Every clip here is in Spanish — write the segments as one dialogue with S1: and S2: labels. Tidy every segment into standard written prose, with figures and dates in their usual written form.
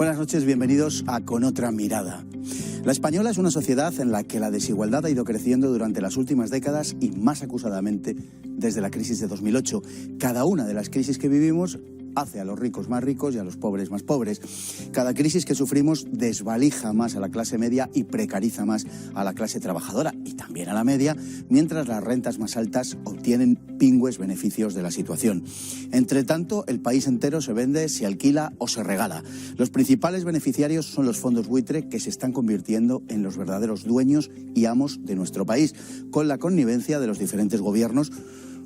S1: Buenas noches, bienvenidos a Con Otra Mirada. La española es una sociedad en la que la desigualdad ha ido creciendo durante las últimas décadas y más acusadamente desde la crisis de 2008. Cada una de las crisis que vivimos hace a los ricos más ricos y a los pobres más pobres. Cada crisis que sufrimos desvalija más a la clase media y precariza más a la clase trabajadora y también a la media, mientras las rentas más altas obtienen pingües beneficios de la situación. Entre tanto, el país entero se vende, se alquila o se regala. Los principales beneficiarios son los fondos buitre, que se están convirtiendo en los verdaderos dueños y amos de nuestro país, con la connivencia de los diferentes gobiernos,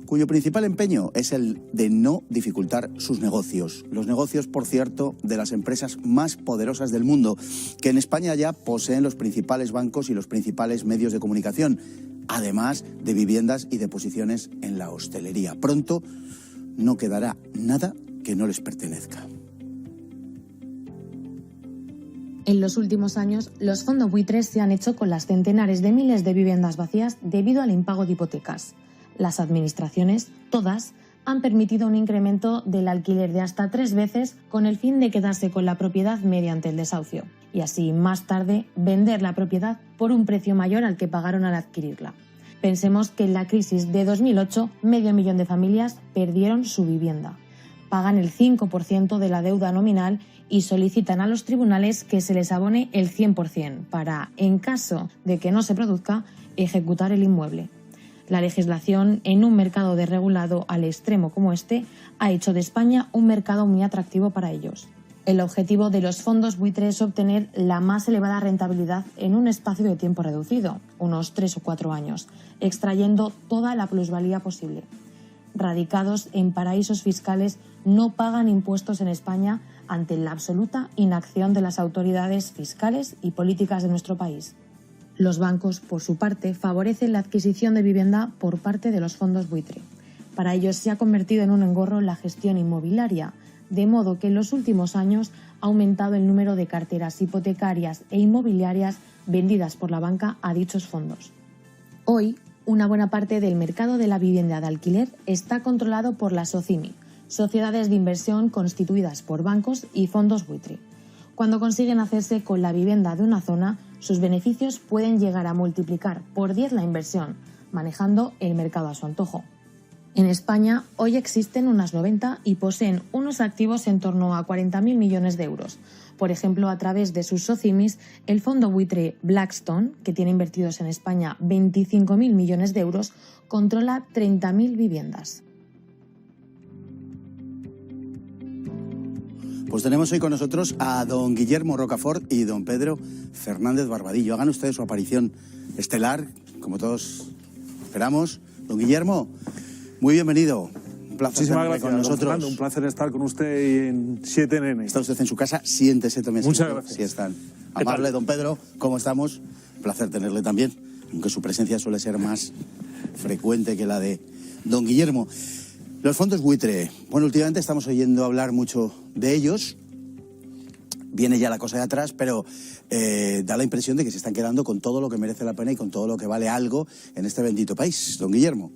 S1: cuyo principal empeño es el de no dificultar sus negocios. Los negocios, por cierto, de las empresas más poderosas del mundo, que en España ya poseen los principales bancos y los principales medios de comunicación, además de viviendas y de posiciones en la hostelería. Pronto no quedará nada que no les pertenezca.
S2: En los últimos años, los fondos buitres se han hecho con las centenares de miles de viviendas vacías debido al impago de hipotecas. Las administraciones, todas, han permitido un incremento del alquiler de hasta 3 veces con el fin de quedarse con la propiedad mediante el desahucio y así, más tarde, vender la propiedad por un precio mayor al que pagaron al adquirirla. Pensemos que en la crisis de 2008, 500.000 de familias perdieron su vivienda. Pagan el 5% de la deuda nominal y solicitan a los tribunales que se les abone el 100% para, en caso de que no se produzca, ejecutar el inmueble. La legislación en un mercado desregulado al extremo como este ha hecho de España un mercado muy atractivo para ellos. El objetivo de los fondos buitre es obtener la más elevada rentabilidad en un espacio de tiempo reducido, unos 3 o 4 años, extrayendo toda la plusvalía posible. Radicados en paraísos fiscales, no pagan impuestos en España ante la absoluta inacción de las autoridades fiscales y políticas de nuestro país. Los bancos, por su parte, favorecen la adquisición de vivienda por parte de los fondos buitre. Para ellos se ha convertido en un engorro la gestión inmobiliaria, de modo que en los últimos años ha aumentado el número de carteras hipotecarias e inmobiliarias vendidas por la banca a dichos fondos. Hoy, una buena parte del mercado de la vivienda de alquiler está controlado por las SOCIMI, sociedades de inversión constituidas por bancos y fondos buitre. Cuando consiguen hacerse con la vivienda de una zona, sus beneficios pueden llegar a multiplicar por 10 la inversión, manejando el mercado a su antojo. En España, hoy existen unas 90 y poseen unos activos en torno a 40.000 millones de euros. Por ejemplo, a través de sus SOCIMIs, el fondo buitre Blackstone, que tiene invertidos en España 25.000 millones de euros, controla 30.000 viviendas.
S1: Pues tenemos hoy con nosotros a don Guillermo Rocafort y don Pedro Fernández Barbadillo. Hagan ustedes su aparición estelar, como todos esperamos. Don Guillermo, muy bienvenido. Un placer tenerle con nosotros.
S3: Fernando, un placer estar con usted y en 7NN.
S1: Está usted en su casa, siéntese, tome
S3: Muchas
S1: asiento,
S3: gracias.
S1: si están. Amable, don Pedro, ¿cómo estamos? Un placer tenerle también, aunque su presencia suele ser más frecuente que la de don Guillermo. Los fondos buitre, bueno, últimamente estamos oyendo hablar mucho de ellos. Viene ya la cosa de atrás, pero da la impresión de que se están quedando con todo lo que merece la pena y con todo lo que vale algo en este bendito país. Don Guillermo.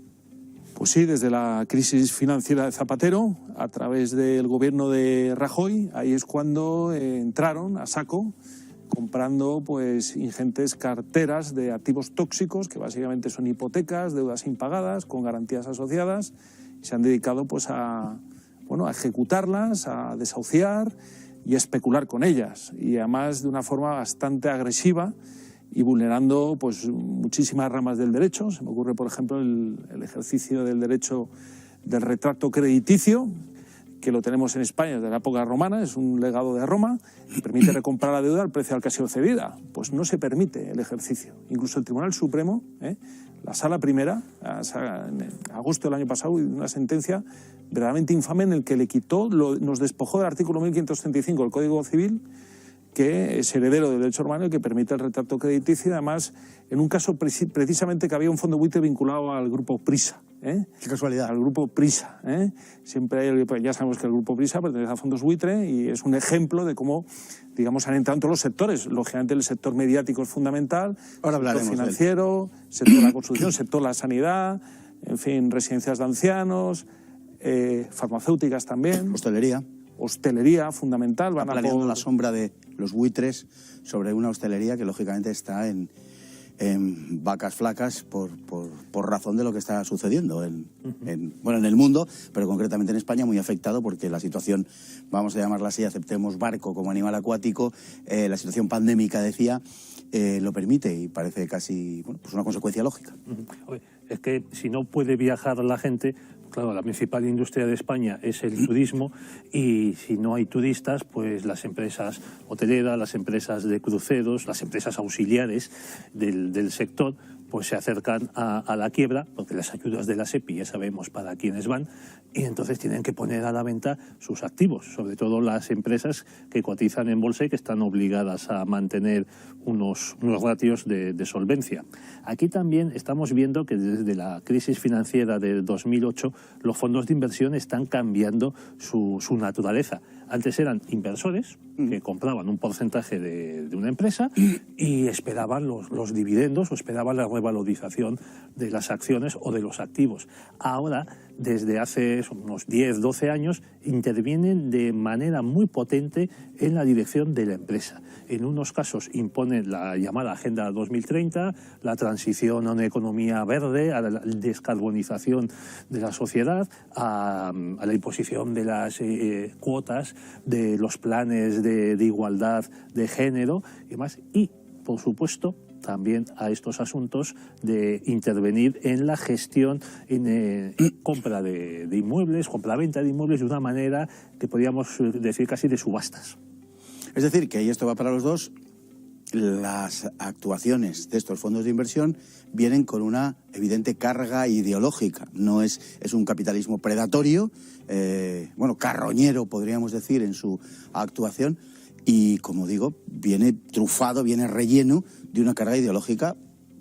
S3: Pues sí, desde la crisis financiera de Zapatero, a través del gobierno de Rajoy, ahí es cuando entraron a saco, comprando pues ingentes carteras de activos tóxicos, que básicamente son hipotecas, deudas impagadas, con garantías asociadas. Se han dedicado pues a ejecutarlas, a desahuciar y a especular con ellas, y además de una forma bastante agresiva y vulnerando pues muchísimas ramas del derecho. Se me ocurre, por ejemplo, el ejercicio del derecho del retrato crediticio, que lo tenemos en España desde la época romana, es un legado de Roma, y permite recomprar la deuda al precio al que ha sido cedida. Pues no se permite el ejercicio. Incluso el Tribunal Supremo, la Sala Primera, en agosto del año pasado, una sentencia verdaderamente infame en el que le quitó, nos despojó del artículo 1535 del Código Civil, que es heredero del derecho romano y que permite el retrato crediticio, además en un caso precisamente que había un fondo buitre vinculado al grupo Prisa.
S1: Qué casualidad.
S3: Al grupo Prisa. Siempre hay, ya sabemos que el grupo Prisa pertenece a fondos buitre y es un ejemplo de cómo, digamos, han entrado en todos los sectores. Lógicamente el sector mediático es fundamental,
S1: ahora
S3: el sector financiero, sector de la construcción, sector de la sanidad, en fin, residencias de ancianos, farmacéuticas también.
S1: Hostelería.
S3: hostelería fundamental.
S1: Van planeando la sombra de los buitres sobre una hostelería que lógicamente está en vacas flacas por razón de lo que está sucediendo en el mundo, pero concretamente en España, muy afectado porque la situación, vamos a llamarla así, aceptemos barco como animal acuático, la situación pandémica, decía, lo permite y parece casi pues una consecuencia lógica.
S4: Es que si no puede viajar la gente, claro, la principal industria de España es el turismo, y si no hay turistas, pues las empresas hoteleras, las empresas de cruceros, las empresas auxiliares del sector, pues se acercan a la quiebra, porque las ayudas de la SEPI ya sabemos para quiénes van, y entonces tienen que poner a la venta sus activos, sobre todo las empresas que cotizan en bolsa y que están obligadas a mantener unos ratios de solvencia. Aquí también estamos viendo que desde la crisis financiera de 2008 los fondos de inversión están cambiando su naturaleza. Antes eran inversores que compraban un porcentaje de una empresa y esperaban los dividendos o esperaban la revalorización de las acciones o de los activos. Ahora, desde hace unos 10, 12 años, intervienen de manera muy potente en la dirección de la empresa. En unos casos imponen la llamada Agenda 2030, la transición a una economía verde, a la descarbonización de la sociedad, a la imposición de las cuotas, de los planes de igualdad de género y demás. Y, por supuesto, también a estos asuntos de intervenir en la gestión, en compra de inmuebles, compra-venta de inmuebles de una manera que podríamos decir casi de subastas.
S1: Es decir, que, y esto va para los dos, las actuaciones de estos fondos de inversión vienen con una evidente carga ideológica. No es un capitalismo predatorio, carroñero, podríamos decir, en su actuación, y, como digo, viene trufado, viene relleno de una carga ideológica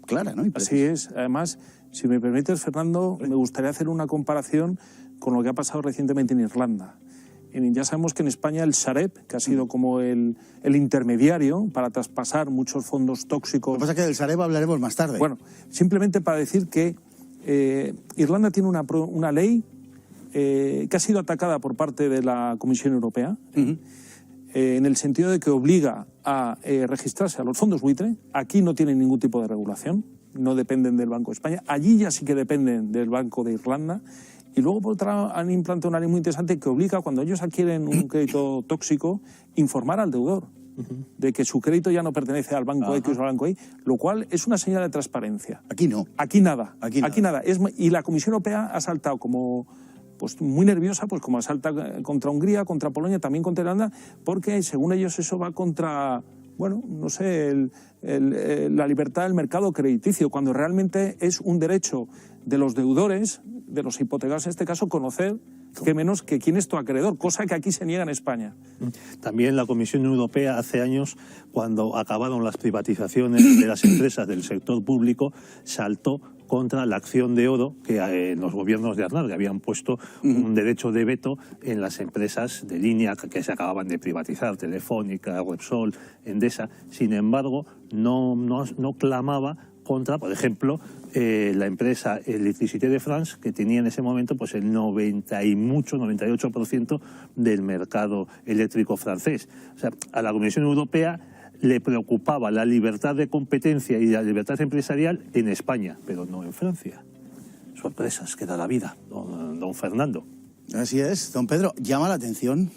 S1: clara, ¿no?
S3: Así es. Además, si me permites, Fernando, me gustaría hacer una comparación con lo que ha pasado recientemente en Irlanda. Ya sabemos que en España el Sareb, que ha sido como el intermediario para traspasar muchos fondos tóxicos...
S1: Lo que pasa es que del Sareb hablaremos más tarde.
S3: Bueno, simplemente para decir que Irlanda tiene una ley que ha sido atacada por parte de la Comisión Europea, en el sentido de que obliga a registrarse a los fondos buitre. Aquí no tienen ningún tipo de regulación, no dependen del Banco de España. Allí ya sí que dependen del Banco de Irlanda. Y luego, por otro lado, han implantado una ley muy interesante que obliga, cuando ellos adquieren un crédito tóxico, informar al deudor de que su crédito ya no pertenece al banco X o al banco Y, lo cual es una señal de transparencia.
S1: Aquí no.
S3: Aquí nada. Aquí nada. Y la Comisión Europea ha saltado como... pues muy nerviosa, pues como asalta contra Hungría, contra Polonia, también contra Irlanda, porque según ellos eso va contra, la libertad del mercado crediticio, cuando realmente es un derecho de los deudores, de los hipotecados en este caso, conocer que menos que quién es tu acreedor, cosa que aquí se niega en España.
S4: También la Comisión Europea hace años, cuando acabaron las privatizaciones de las empresas del sector público, saltó contra la acción de oro que los gobiernos de Aznar, que habían puesto un derecho de veto en las empresas de línea que se acababan de privatizar, Telefónica, Repsol, Endesa. Sin embargo, no clamaba contra, por ejemplo, la empresa Electricité de France, que tenía en ese momento pues el 98% del mercado eléctrico francés. O sea, a la Comisión Europea le preocupaba la libertad de competencia y la libertad empresarial en España, pero no en Francia. Sorpresas que da la vida, don Fernando.
S1: Así es, don Pedro. Llama la atención,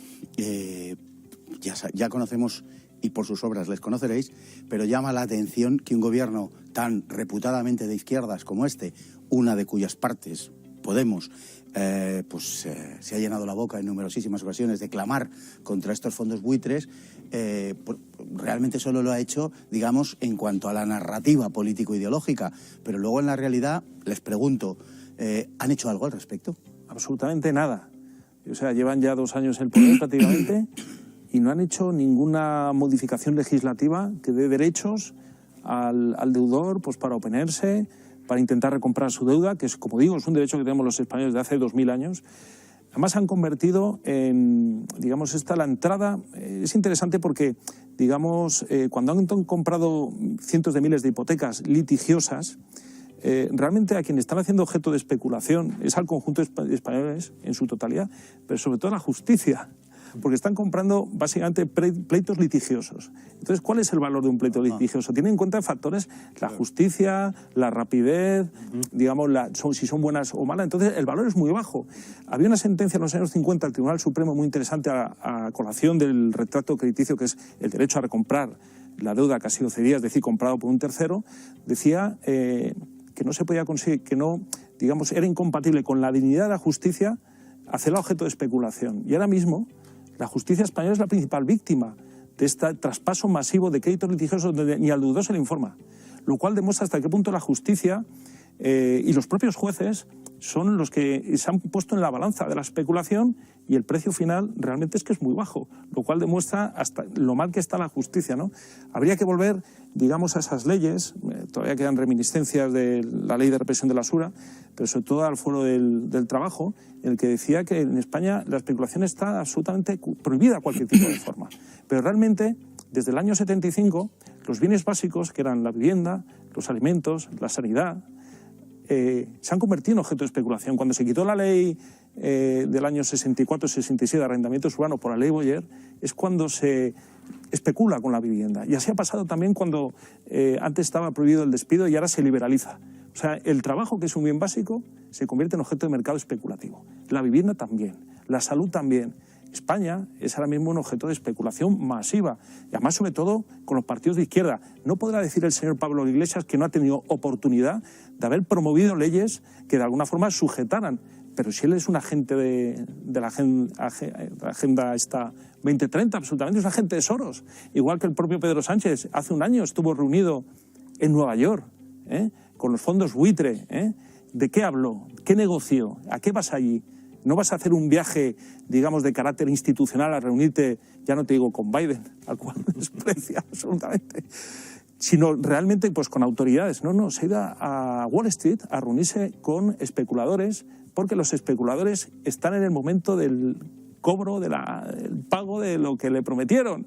S1: ya conocemos, y por sus obras les conoceréis, pero llama la atención que un gobierno tan reputadamente de izquierdas como este, una de cuyas partes, Podemos, se ha llenado la boca en numerosísimas ocasiones de clamar contra estos fondos buitres, realmente solo lo ha hecho, digamos, en cuanto a la narrativa político-ideológica, pero luego en la realidad, les pregunto, ¿han hecho algo al respecto?
S3: Absolutamente nada. O sea, llevan ya 2 años en el poder prácticamente y no han hecho ninguna modificación legislativa que dé derechos al deudor pues para oponerse, para intentar recomprar su deuda, que es, como digo, es un derecho que tenemos los españoles de hace 2000 años. Además han convertido en, digamos, la entrada, es interesante porque, digamos, cuando han comprado cientos de miles de hipotecas litigiosas, realmente a quienes están haciendo objeto de especulación es al conjunto de españoles en su totalidad, pero sobre todo a la justicia. porque están comprando básicamente pleitos litigiosos. Entonces, ¿cuál es el valor de un pleito litigioso? Tiene en cuenta factores, la justicia, la rapidez, digamos, si son buenas o malas. Entonces, el valor es muy bajo. Había una sentencia en los años 50 del Tribunal Supremo muy interesante a colación del retrato crediticio, que es el derecho a recomprar la deuda que ha sido cedida, es decir, comprado por un tercero. Decía que no se podía conseguir, que no, digamos, era incompatible con la dignidad de la justicia hacerla objeto de especulación. Y ahora mismo la justicia española es la principal víctima de este traspaso masivo de créditos litigiosos donde ni al dudoso se le informa, lo cual demuestra hasta qué punto la justicia y los propios jueces son los que se han puesto en la balanza de la especulación, y el precio final realmente es que es muy bajo, lo cual demuestra hasta lo mal que está la justicia, ¿no? Habría que volver, digamos, a esas leyes. Todavía quedan reminiscencias de la ley de represión de la usura, pero sobre todo al Foro del Trabajo, en el que decía que en España la especulación está absolutamente prohibida a cualquier tipo de forma. Pero realmente, desde el año 75, los bienes básicos, que eran la vivienda, los alimentos, la sanidad, se han convertido en objeto de especulación. Cuando se quitó la ley del año 64-67 de arrendamientos urbanos por la ley Boyer, es cuando se especula con la vivienda. Y así ha pasado también cuando antes estaba prohibido el despido y ahora se liberaliza. O sea, el trabajo, que es un bien básico, se convierte en objeto de mercado especulativo. La vivienda también, la salud también. España es ahora mismo un objeto de especulación masiva, y además sobre todo con los partidos de izquierda. No podrá decir el señor Pablo Iglesias que no ha tenido oportunidad de haber promovido leyes que de alguna forma sujetaran, pero si él es un agente de la agenda esta 2030, absolutamente es un agente de Soros, igual que el propio Pedro Sánchez. Hace un año estuvo reunido en Nueva York con los fondos buitre. ¿De qué habló? ¿Qué negoció? ¿A qué vas allí? No vas a hacer un viaje, digamos, de carácter institucional a reunirte, ya no te digo con Biden, al cual desprecia absolutamente, sino realmente pues con autoridades. No, se ha ido a Wall Street a reunirse con especuladores, porque los especuladores están en el momento del cobro, del pago de lo que le prometieron.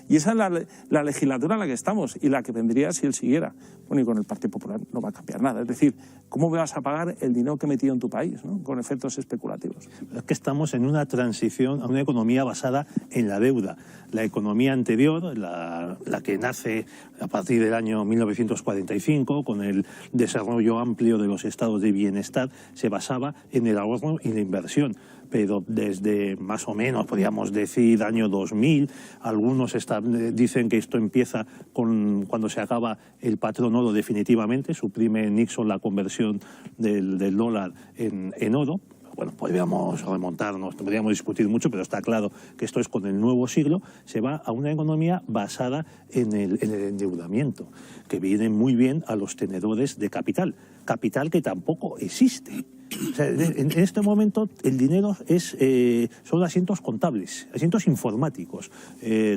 S3: Y esa es la legislatura en la que estamos y la que vendría si él siguiera. Bueno, y con el Partido Popular no va a cambiar nada. Es decir, ¿cómo vas a pagar el dinero que he metido en tu país, ¿no? Con efectos especulativos?
S4: Es que estamos en una transición a una economía basada en la deuda. La economía anterior, la que nace a partir del año 1945, con el desarrollo amplio de los estados de bienestar, se basaba en el ahorro y la inversión. Pero desde más o menos, podríamos decir, año 2000, algunos dicen que esto empieza cuando se acaba el patrón oro definitivamente, suprime Nixon la conversión del dólar en oro. Bueno, podríamos remontarnos, podríamos discutir mucho, pero está claro que esto es con el nuevo siglo, se va a una economía basada en el endeudamiento, que viene muy bien a los tenedores de capital que tampoco existe. O sea, en este momento el dinero son asientos contables, asientos informáticos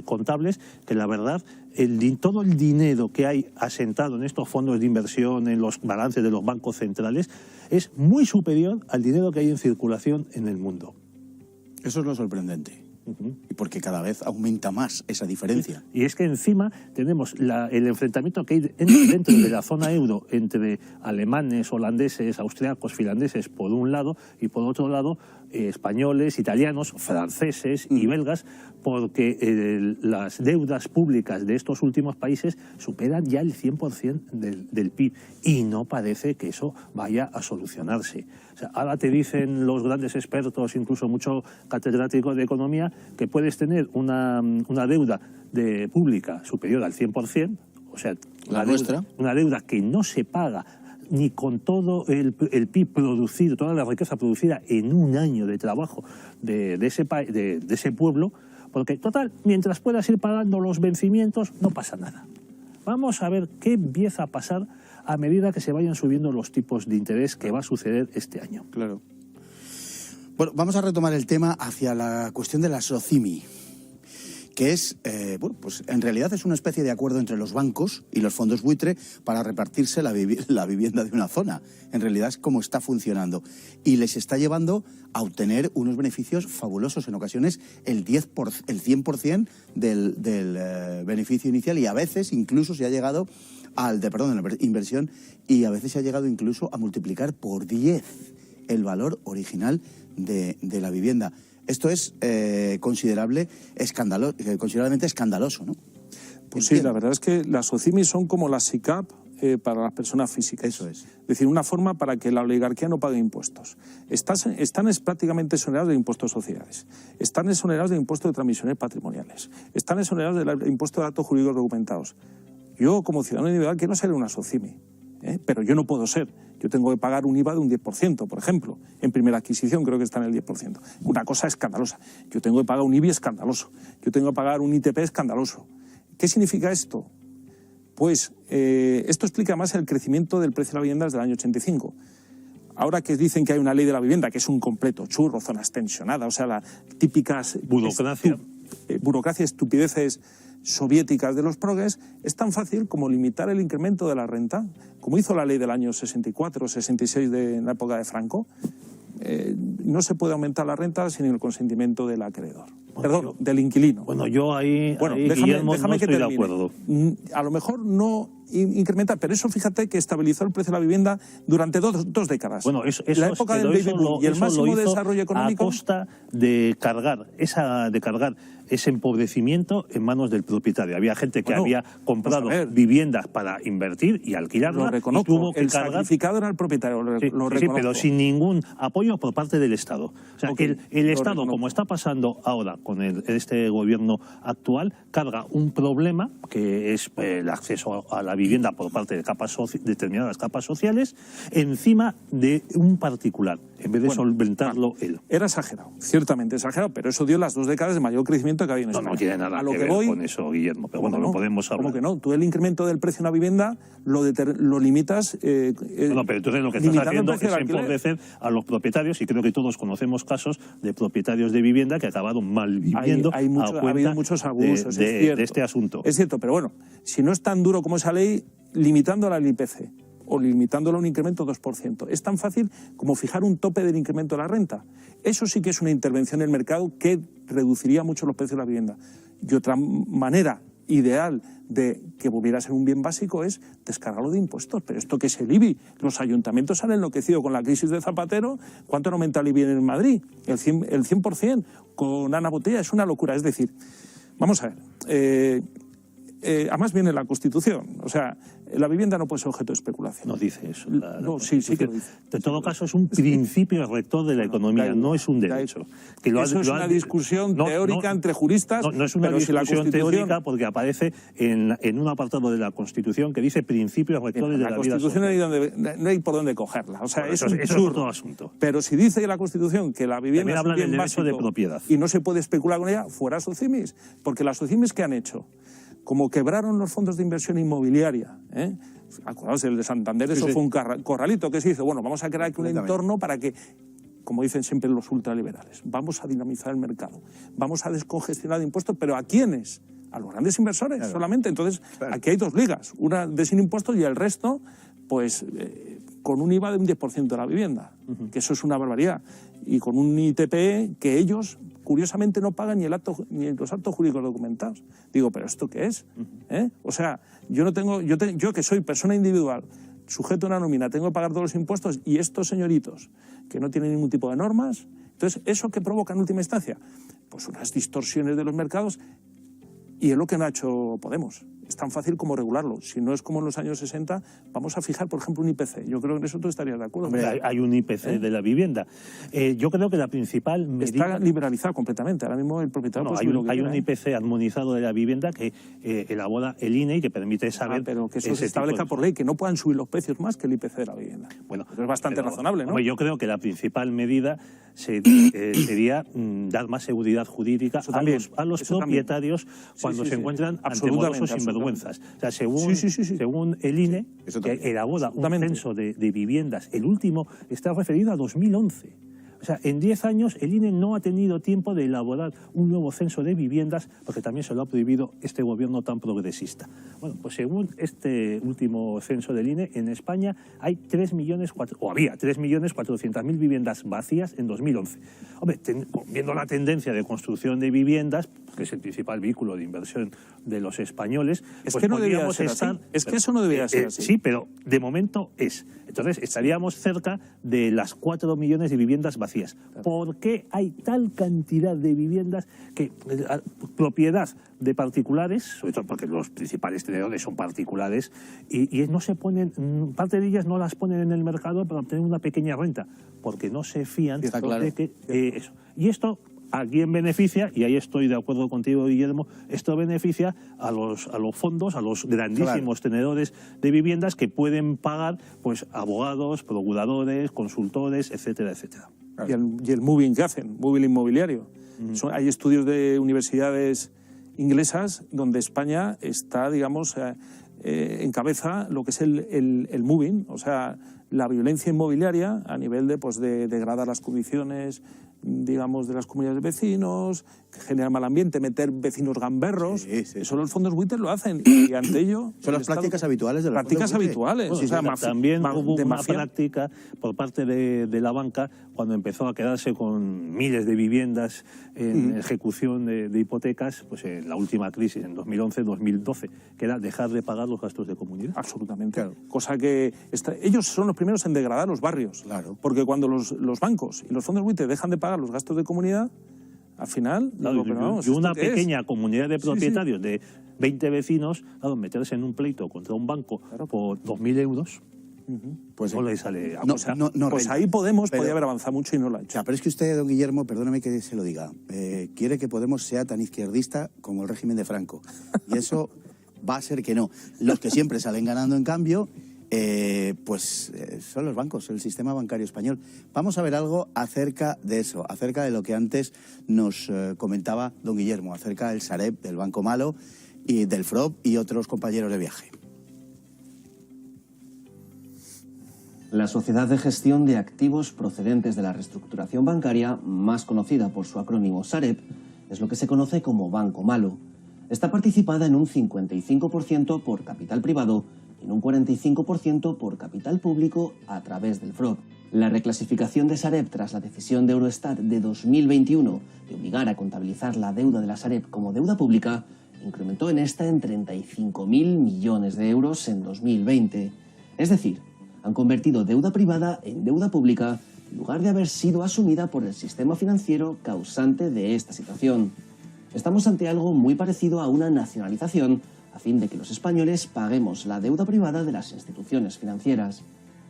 S4: contables, que la verdad todo el dinero que hay asentado en estos fondos de inversión, en los balances de los bancos centrales, es muy superior al dinero que hay en circulación en el mundo.
S1: Eso es lo sorprendente. Y porque cada vez aumenta más esa diferencia.
S4: Y es que encima tenemos el enfrentamiento que hay dentro de la zona euro entre alemanes, holandeses, austriacos, finlandeses por un lado, y por otro lado españoles, italianos, franceses y belgas, porque las deudas públicas de estos últimos países superan ya el 100% del PIB, y no parece que eso vaya a solucionarse. O sea, ahora te dicen los grandes expertos, incluso mucho catedráticos de economía, que puedes tener una deuda pública superior al 100%, o sea, una deuda que no se paga ni con todo el PIB producido, toda la riqueza producida en un año de trabajo de ese pueblo, porque total, mientras puedas ir pagando los vencimientos, no pasa nada. Vamos a ver qué empieza a pasar a medida que se vayan subiendo los tipos de interés, que va a suceder este año.
S1: Claro. Bueno, vamos a retomar el tema hacia la cuestión de la SOCIMI, que es, pues en realidad es una especie de acuerdo entre los bancos y los fondos buitre para repartirse la vivienda de una zona. En realidad es como está funcionando. Y les está llevando a obtener unos beneficios fabulosos, en ocasiones el 100% del beneficio inicial, y a veces incluso se ha llegado de la inversión, y a veces se ha llegado incluso a multiplicar por 10 el valor original de la vivienda. Esto es considerablemente escandaloso, ¿no?
S3: Pues sí, la verdad es que las SOCIMI son como las SICAP para las personas físicas.
S1: Eso es.
S3: Es decir, una forma para que la oligarquía no pague impuestos. Están prácticamente exonerados de impuestos de sociedades. Están exonerados de impuestos de transmisiones patrimoniales. Están exonerados del impuesto de actos jurídicos documentados. Yo, como ciudadano individual, quiero ser una SOCIMI, pero yo no puedo ser. Yo tengo que pagar un IVA de un 10%, por ejemplo. En primera adquisición creo que está en el 10%. Una cosa escandalosa. Yo tengo que pagar un IBI escandaloso. Yo tengo que pagar un ITP escandaloso. ¿Qué significa esto? Pues esto explica más el crecimiento del precio de la vivienda desde el año 85. Ahora que dicen que hay una ley de la vivienda, que es un completo churro, zonas tensionadas, o sea, las típicas burocracia, estupideces soviéticas de los progres, es tan fácil como limitar el incremento de la renta, como hizo la ley del año 64 66 en la época de Franco. No se puede aumentar la renta sin el consentimiento del acreedor. Perdón, del inquilino.
S4: Bueno, yo ahí
S3: déjame
S4: no
S3: que
S4: estoy
S3: termine.
S4: de acuerdo.
S3: A lo mejor no incrementa, pero eso fíjate que estabilizó el precio de la vivienda durante dos décadas.
S4: Bueno, eso
S3: la época del baby boom y el máximo desarrollo económico
S4: a costa de cargar ese empobrecimiento en manos del propietario. Había gente que había comprado viviendas para invertir y alquilarlas.
S3: Lo reconozco,
S4: y tuvo que
S3: el
S4: cargar.
S3: sacrificado era el propietario, lo reconozco.
S4: Sí, pero sin ningún apoyo por parte del Estado. O sea,
S3: Okay,
S4: el Estado, como está pasando ahora con este gobierno actual, carga un problema que es el acceso a la vivienda por parte de determinadas capas sociales encima de un particular, en vez de solventarlo él.
S3: Era exagerado, ciertamente exagerado, pero eso dio las 2 décadas de mayor crecimiento que había en España.
S4: No tiene nada que ver con eso, Guillermo, pero bueno, lo podemos hablar.
S3: ¿Cómo que no? Tú el incremento del precio de una vivienda lo limitas...
S4: no, pero entonces lo que estás haciendo es empobrecer a los propietarios, y creo que todos conocemos casos de propietarios de vivienda que acabaron mal viviendo
S3: ha habido muchos abusos,
S4: de este asunto.
S3: Es cierto, pero bueno, si no es tan duro como esa ley, limitándola al IPC o limitándola a un incremento 2%, es tan fácil como fijar un tope del incremento de la renta. Eso sí que es una intervención en el mercado que reduciría mucho los precios de la vivienda. Y otra manera ideal de que volviera a ser un bien básico es descargarlo de impuestos. Pero esto que es el IBI, los ayuntamientos han enloquecido con la crisis de Zapatero. ¿Cuánto han aumentado el IBI en Madrid? El 100%. Con Ana Botella es una locura. Es decir, vamos a ver, además viene la Constitución, o sea, la vivienda no puede ser objeto de especulación.
S4: No dice eso.
S3: Sí que lo dice.
S4: En todo caso es un principio rector de la economía, no es un derecho.
S3: Eso es una discusión teórica entre juristas.
S4: No es una discusión teórica porque aparece en un apartado de la Constitución que dice principios rectores de la vida social.
S3: La Constitución no hay por dónde cogerla, o sea,
S4: bueno,
S3: eso es otro
S4: asunto.
S3: Pero si dice la Constitución que la vivienda es un bien básico
S4: de propiedad
S3: y no se puede especular con ella, fuera SOCIMIs, porque las SOCIMIs ¿qué han hecho? Como quebraron los fondos de inversión inmobiliaria, acordaos, el de Santander, eso fue un corralito que se hizo. Bueno, vamos a crear aquí un entorno para que, como dicen siempre los ultraliberales, vamos a dinamizar el mercado, vamos a descongestionar impuestos, pero ¿a quiénes? A los grandes inversores solamente. Entonces, aquí hay 2 ligas, una de sin impuestos y el resto, pues, con un IVA de un 10% de la vivienda, que eso es una barbaridad, y con un ITP que ellos, curiosamente, no pagan ni los actos jurídicos documentados. Digo, ¿pero esto qué es? O sea, yo que soy persona individual, sujeto a una nómina, tengo que pagar todos los impuestos, y estos señoritos, que no tienen ningún tipo de normas, entonces, ¿eso qué provoca en última instancia? Pues unas distorsiones de los mercados, y es lo que no ha hecho Podemos. Es tan fácil como regularlo. Si no es como en los años 60, vamos a fijar, por ejemplo, un IPC. Yo creo que en eso tú estarías de acuerdo.
S4: Hombre, hay un IPC de la vivienda. Yo creo que la principal medida...
S3: Está liberalizado completamente. Ahora mismo el propietario...
S4: hay un IPC armonizado de la vivienda que elabora el INE y que permite saber...
S3: pero que eso se establezca por ley, que no puedan subir los precios más que el IPC de la vivienda. Bueno, pero es bastante razonable, ¿no?
S4: Hombre, yo creo que la principal medida sería dar más seguridad jurídica a los propietarios cuando se encuentran ante morosos sinvergüenzas. O sea, según el INE, que elabora un censo de viviendas, el último está referido a 2011. O sea, en 10 años el INE no ha tenido tiempo de elaborar un nuevo censo de viviendas porque también se lo ha prohibido este gobierno tan progresista. Bueno, pues según este último censo del INE, en España hay había 3.400.000 viviendas vacías en 2011. Hombre, viendo la tendencia de construcción de viviendas, que es el principal vehículo de inversión de los españoles,
S3: Es
S4: pues
S3: que no debía
S4: podríamos
S3: ser
S4: estar...
S3: así. Es que eso no debía ser así.
S4: Sí, pero de momento es. Entonces estaríamos cerca de las 4 millones de viviendas vacías. ¿Por qué hay tal cantidad de viviendas que propiedad de particulares, sobre todo porque los principales tenedores son particulares, y no se ponen, parte de ellas no las ponen en el mercado para obtener una pequeña renta, porque no se fían
S1: Está claro.
S4: de que eso. Y esto, ¿a quién beneficia? Y ahí estoy de acuerdo contigo, Guillermo, esto beneficia a los fondos, a los grandísimos tenedores de viviendas que pueden pagar pues abogados, procuradores, consultores, etcétera, etcétera.
S3: Y el moving que hacen, moving inmobiliario. Hay estudios de universidades inglesas donde España está, digamos, encabeza lo que es el moving, o sea, la violencia inmobiliaria a nivel de degradar las condiciones, digamos, de las comunidades de vecinos, generar mal ambiente, meter vecinos gamberros.
S1: Sí, sí.
S3: Eso los fondos buitres lo hacen. Y ante ello...
S1: Son las prácticas habituales de los
S3: prácticas
S1: fondos buitres.
S3: habituales.
S4: Bueno,
S3: o sea,
S4: también hubo
S3: de
S4: una
S3: mafia.
S4: práctica por parte de la banca cuando empezó a quedarse con miles de viviendas en ejecución de hipotecas, pues en la última crisis, en 2011-2012, que era dejar de pagar los gastos de comunidad.
S3: Absolutamente.
S1: Claro.
S3: Cosa que ellos son los primeros en degradar los barrios.
S1: Claro.
S3: Porque cuando los bancos y los fondos buitres dejan de pagar los gastos de comunidad, al final...
S4: Claro,
S3: digo, pero vamos,
S4: y una
S3: ¿esto qué es?
S4: pequeña comunidad de
S3: Sí,
S4: propietarios de 20 vecinos, claro, meterse en un pleito contra un banco por 2.000 euros,
S1: Pues
S4: no le sale a
S1: No,
S4: cosa.
S1: no, no
S3: Pues
S1: renta.
S3: ahí Podemos
S1: Pero-
S3: podía haber avanzado mucho y no lo ha
S1: O
S3: hecho.
S1: sea, pero es que usted, don Guillermo, perdóname que se lo diga, quiere que Podemos sea tan izquierdista como el régimen de Franco. Y eso va a ser que no. Los que siempre salen ganando, en cambio, son los bancos, el sistema bancario español. Vamos a ver algo acerca de eso, acerca de lo que antes nos comentaba don Guillermo, acerca del Sareb, del Banco Malo, y del FROB y otros compañeros de viaje.
S5: La Sociedad de Gestión de Activos Procedentes de la Reestructuración Bancaria, más conocida por su acrónimo Sareb, es lo que se conoce como Banco Malo. Está participada en un 55% por capital privado y en un 45% por capital público a través del FROB. La reclasificación de Sareb tras la decisión de Eurostat de 2021 de obligar a contabilizar la deuda de la Sareb como deuda pública incrementó en esta en 35.000 millones de euros en 2020. Es decir, han convertido deuda privada en deuda pública en lugar de haber sido asumida por el sistema financiero causante de esta situación. Estamos ante algo muy parecido a una nacionalización a fin de que los españoles paguemos la deuda privada de las instituciones financieras.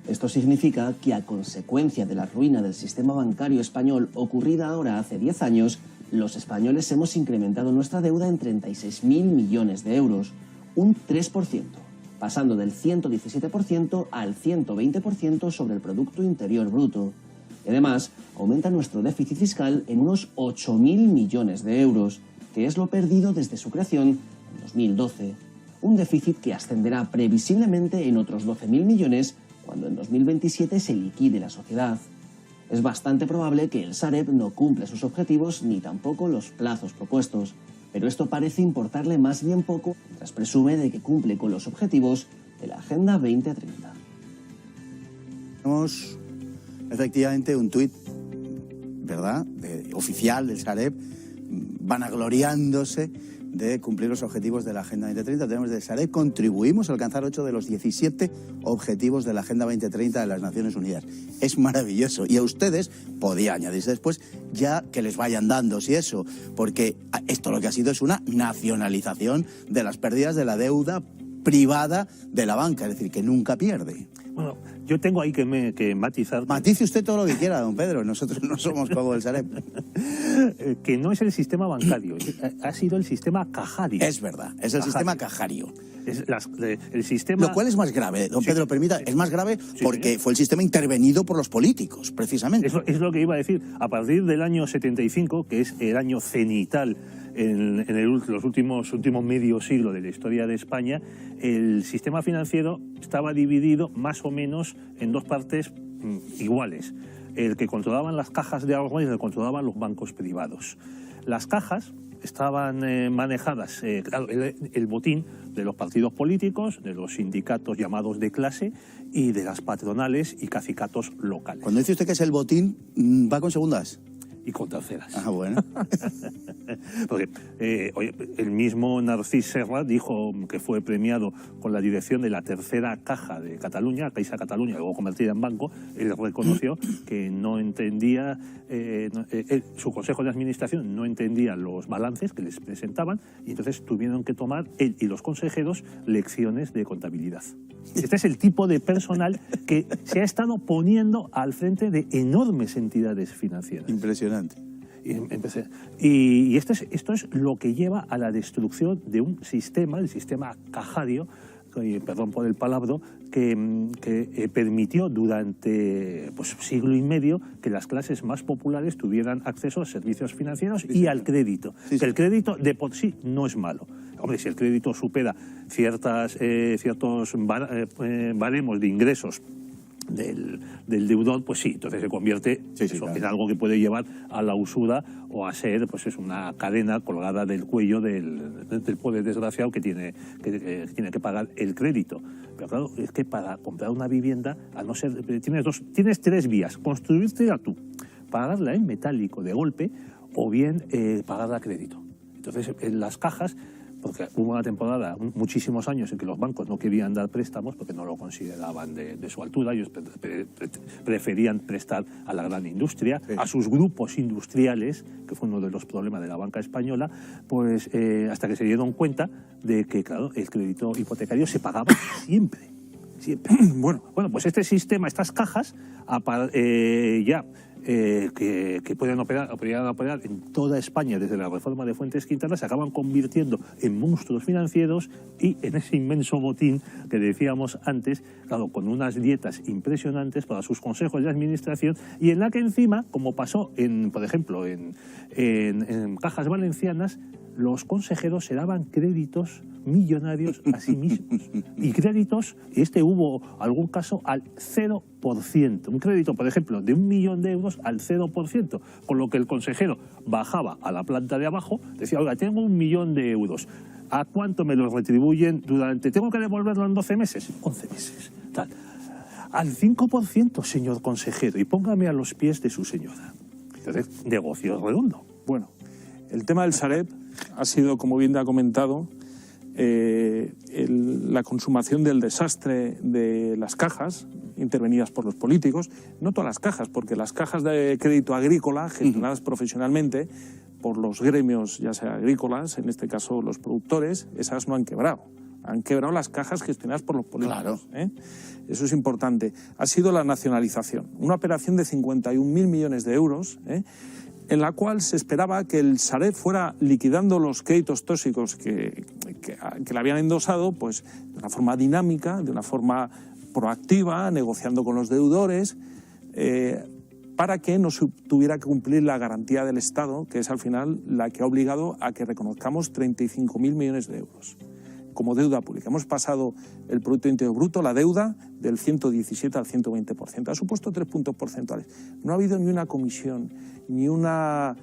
S5: Esto significa que a consecuencia de la ruina del sistema bancario español ocurrida ahora hace 10 años, los españoles hemos incrementado nuestra deuda en 36.000 millones de euros, un 3%, pasando del 117% al 120% sobre el Producto Interior Bruto. Y además, aumenta nuestro déficit fiscal en unos 8.000 millones de euros, que es lo perdido desde su creación en 2012. Un déficit que ascenderá previsiblemente en otros 12.000 millones cuando en 2027 se liquide la sociedad. Es bastante probable que el Sareb no cumpla sus objetivos ni tampoco los plazos propuestos, pero esto parece importarle más bien poco mientras presume de que cumple con los objetivos de la Agenda 2030.
S1: Tenemos efectivamente un tuit, ¿verdad?, oficial del Sareb, vanagloriándose de cumplir los objetivos de la Agenda 2030. Tenemos del Sareb: contribuimos a alcanzar 8 de los 17 objetivos de la Agenda 2030 de las Naciones Unidas. Es maravilloso. Y a ustedes podía añadirse después ya que les vayan dando, si eso, porque esto lo que ha sido es una nacionalización de las pérdidas de la deuda privada de la banca, es decir, que nunca pierde.
S4: Bueno, yo tengo ahí que matizar.
S1: Matice usted todo lo que quiera, don Pedro. Nosotros no somos como el Sareb.
S4: Que no es el sistema bancario, ha sido el sistema cajario.
S1: Es verdad, es el sistema cajario.
S4: El sistema...
S1: Lo cual es más grave, don
S4: Sí.
S1: Pedro, permita, es más grave
S4: Sí,
S1: porque
S4: señor.
S1: fue el sistema intervenido por los políticos, precisamente.
S4: Es lo que iba a decir. A partir del año 75, que es el año cenital en los últimos medio siglo de la historia de España, el sistema financiero estaba dividido más o menos en dos partes iguales. El que controlaban las cajas de ahorro y el que controlaban los bancos privados. Las cajas estaban manejadas, claro, el botín de los partidos políticos, de los sindicatos llamados de clase y de las patronales y cacicatos locales.
S1: Cuando dice usted que es el botín, ¿va con segundas?
S4: y con terceras.
S1: Ah, bueno.
S4: Porque oye, el mismo Narcís Serra dijo que fue premiado con la dirección de la tercera caja de Cataluña, Caixa Cataluña, luego convertida en banco. Él reconoció que no entendía, su consejo de administración no entendía los balances que les presentaban, y entonces tuvieron que tomar él y los consejeros lecciones de contabilidad. Este es el tipo de personal que se ha estado poniendo al frente de enormes entidades financieras.
S1: Impresionante.
S4: Y esto es lo que lleva a la destrucción de un sistema, el sistema cajario, perdón por el palabra, que permitió durante siglo y medio que las clases más populares tuvieran acceso a servicios financieros y al crédito.
S1: Sí, sí.
S4: El crédito de por sí no es malo. Hombre, si el crédito supera ciertos baremos de ingresos del deudor, pues sí, entonces se convierte en algo que puede llevar a la usura o a ser es una cadena colgada del cuello del pobre desgraciado que tiene que pagar el crédito. Pero claro, es que para comprar una vivienda, a no ser, tienes tres vías: construírtela tú, pagarla en metálico de golpe, o bien pagarla a crédito. Entonces, en las cajas, porque hubo una temporada, muchísimos años, en que los bancos no querían dar préstamos porque no lo consideraban de su altura. Ellos preferían prestar a la gran industria, a sus grupos industriales, que fue uno de los problemas de la banca española, pues hasta que se dieron cuenta de que, claro, el crédito hipotecario se pagaba siempre. Bueno, pues este sistema, estas cajas, que pueden operar en toda España desde la reforma de Fuentes Quintana, se acaban convirtiendo en monstruos financieros, y en ese inmenso botín que decíamos antes, claro, con unas dietas impresionantes para sus consejos de administración, y en la que encima, como pasó por ejemplo en cajas valencianas, los consejeros se daban créditos millonarios a sí mismos. Y créditos, hubo algún caso al 0%. Un crédito, por ejemplo, de 1 millón de euros al 0%. Con lo que el consejero bajaba a la planta de abajo, decía: oiga, tengo 1 millón de euros. ¿A cuánto me los retribuyen tengo que devolverlo en 12 meses? 11 meses. Tal. Al 5%, señor consejero, y póngame a los pies de su señora. Entonces, negocio redondo.
S3: Bueno, el tema del Sareb ha sido, como bien ha comentado, la consumación del desastre de las cajas intervenidas por los políticos. No todas las cajas, porque las cajas de crédito agrícola, gestionadas profesionalmente por los gremios, ya sea agrícolas, en este caso los productores, esas no han quebrado. Han quebrado las cajas gestionadas por los políticos. Claro. Eso es importante. Ha sido la nacionalización. Una operación de 51.000 millones de euros, en la cual se esperaba que el Sareb fuera liquidando los créditos tóxicos que le habían endosado, pues de una forma dinámica, de una forma proactiva, negociando con los deudores, para que no se tuviera que cumplir la garantía del Estado, que es al final la que ha obligado a que reconozcamos 35.000 millones de euros como deuda pública. Hemos pasado el Producto Interior Bruto, la deuda, del 117 al 120%. Ha supuesto 3 puntos porcentuales. No ha habido ni una comisión, ni una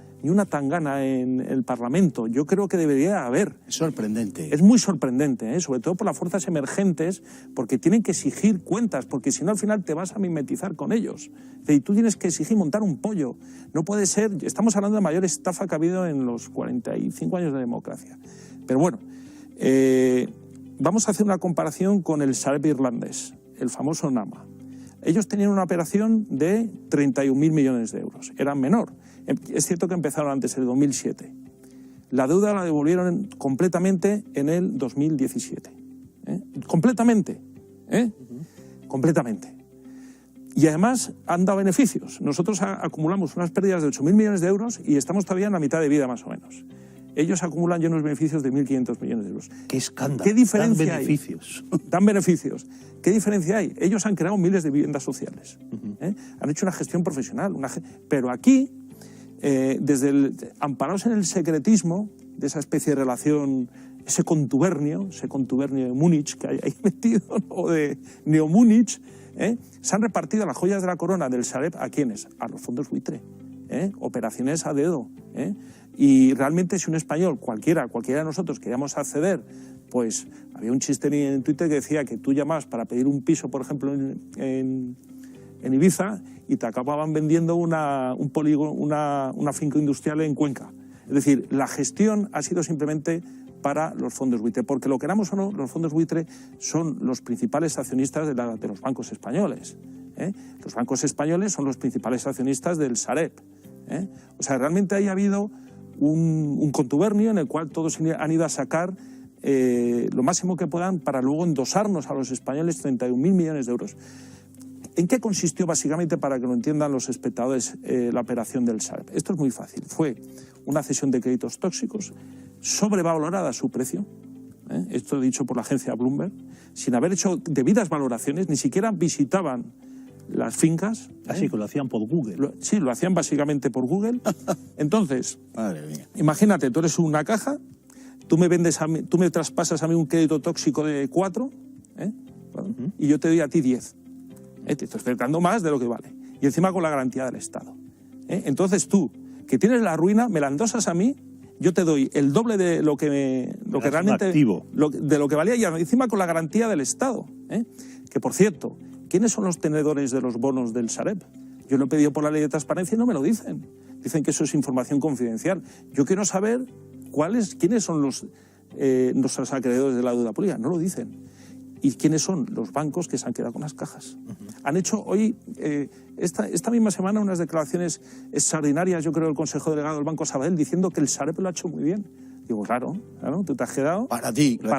S3: tangana en el Parlamento. Yo creo que debería haber.
S1: Es sorprendente.
S3: Es muy sorprendente, sobre todo por las fuerzas emergentes, porque tienen que exigir cuentas, porque si no al final te vas a mimetizar con ellos. Y tú tienes que exigir montar un pollo. No puede ser. Estamos hablando de la mayor estafa que ha habido en los 45 años de democracia. Pero bueno, vamos a hacer una comparación con el Sareb irlandés, el famoso NAMA. Ellos tenían una operación de 31.000 millones de euros. Era menor. Es cierto que empezaron antes, el 2007. La deuda la devolvieron completamente en el 2017. Completamente. Completamente. Y además han dado beneficios. Nosotros acumulamos unas pérdidas de 8.000 millones de euros y estamos todavía en la mitad de vida, más o menos. Ellos acumulan ya unos beneficios de 1.500 millones de euros.
S4: ¡Qué escándalo!
S3: ¿Qué diferencia
S4: dan beneficios.
S3: Dan beneficios. ¿Qué diferencia hay? Ellos han creado miles de viviendas sociales. Han hecho una gestión profesional. Pero aquí, amparados en el secretismo de esa especie de relación, ese contubernio de Múnich que hay ahí metido, o de Neo-Múnich, se han repartido las joyas de la corona del Sareb. ¿A quiénes? A los fondos buitre. Operaciones a dedo. Y realmente, si un español, cualquiera de nosotros, queríamos acceder, pues había un chiste en Twitter que decía que tú llamabas para pedir un piso, por ejemplo, en en Ibiza y te acababan vendiendo un polígono, una finca industrial en Cuenca. Es decir, la gestión ha sido simplemente para los fondos buitre, porque lo queramos o no, los fondos buitre son los principales accionistas de los bancos españoles. Los bancos españoles son los principales accionistas del Sareb. O sea, realmente ha habido un contubernio en el cual todos han ido a sacar lo máximo que puedan para luego endosarnos a los españoles 31.000 millones de euros. ¿En qué consistió básicamente, para que lo entiendan los espectadores, la operación del Sareb? Esto es muy fácil. Fue una cesión de créditos tóxicos, sobrevalorada su precio, esto dicho por la agencia Bloomberg, sin haber hecho debidas valoraciones, ni siquiera visitaban las fincas.
S4: Así que lo hacían por Google.
S3: Sí, lo hacían básicamente por Google. Entonces,
S1: madre mía,
S3: imagínate, tú eres una caja, tú me traspasas a mí un crédito tóxico de 4, y yo te doy a ti 10. Te estoy dando más de lo que vale. Y encima con la garantía del Estado. Entonces tú, que tienes la ruina, me la endosas a mí, yo te doy el doble de lo que realmente... de lo que valía, y encima con la garantía del Estado. Que, por cierto, ¿quiénes son los tenedores de los bonos del Sareb? Yo lo he pedido por la ley de transparencia y no me lo dicen. Dicen que eso es información confidencial. Yo quiero saber quiénes son nuestros acreedores de la deuda pública. No lo dicen. ¿Y quiénes son? Los bancos que se han quedado con las cajas. Han hecho hoy, esta misma semana, unas declaraciones extraordinarias, yo creo, del Consejo Delegado del Banco Sabadell, diciendo que el Sareb lo ha hecho muy bien. Digo, claro, tú te has quedado...
S1: Para ti.
S3: Lo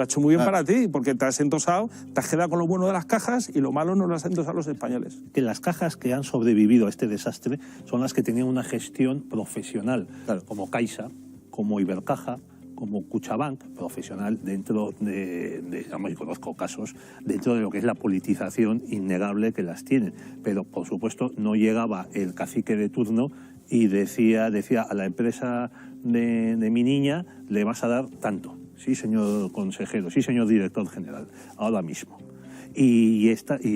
S3: ha hecho muy bien para ti, porque te has endosado, te has quedado con lo bueno de las cajas y lo malo no lo has endosado los españoles.
S4: Que las cajas que han sobrevivido a este desastre son las que tenían una gestión profesional, claro, como Caixa, como Ibercaja, como Kutxabank, profesional dentro digamos, y conozco casos dentro de lo que es la politización innegable que las tienen, pero por supuesto no llegaba el cacique de turno y decía a la empresa de mi niña le vas a dar tanto. Sí, señor consejero, sí, señor director general, ahora mismo. Y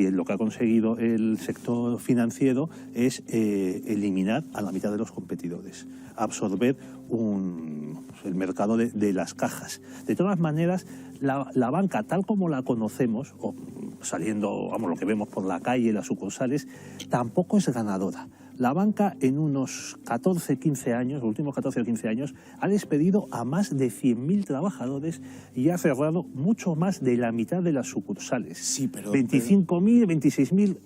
S4: lo que ha conseguido el sector financiero es eliminar a la mitad de los competidores, absorber el mercado de las cajas. De todas maneras, la banca, tal como la conocemos, o saliendo, vamos, lo que vemos por la calle, las sucursales, tampoco es ganadora. La banca en unos 14-15 años, los últimos 14 o 15 años, ha despedido a más de 100.000 trabajadores y ha cerrado mucho más de la mitad de las sucursales.
S1: Sí, pero...
S4: 25.000,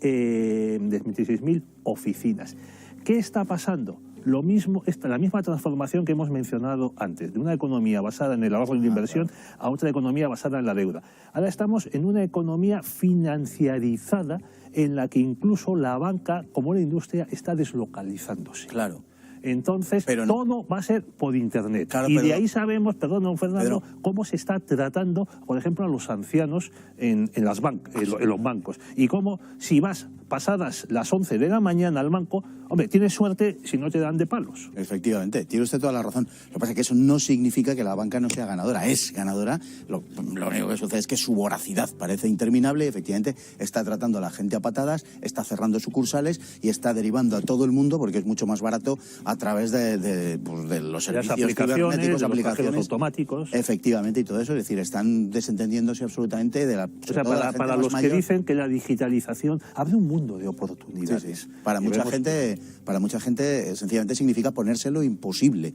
S4: 26.000 oficinas. ¿Qué está pasando? Lo mismo, la misma transformación que hemos mencionado antes, de una economía basada en el ahorro y la inversión a otra economía basada en la deuda. Ahora estamos en una economía financiarizada en la que incluso la banca, como la industria, está deslocalizándose.
S1: Claro.
S4: Entonces, todo va a ser por Internet. Claro, y de ahí sabemos, perdón, don Fernando, cómo se está tratando, por ejemplo, a los ancianos en los bancos. Y cómo, si vas pasadas las 11 de la mañana al banco, hombre, tienes suerte si no te dan de palos.
S1: Efectivamente, tiene usted toda la razón. Lo que pasa es que eso no significa que la banca no sea ganadora. Es ganadora. Lo único que sucede es que su voracidad parece interminable y efectivamente está tratando a la gente a patadas, está cerrando sucursales y está derivando a todo el mundo, porque es mucho más barato, a través de los servicios cibernéticos,
S4: aplicaciones automáticos.
S1: Efectivamente, y todo eso. Es decir, están desentendiendo de la...
S4: O sea, para los que dicen que la digitalización abre un mundo de oportunidades.
S1: Sí. Para mucha gente sencillamente significa ponérselo imposible.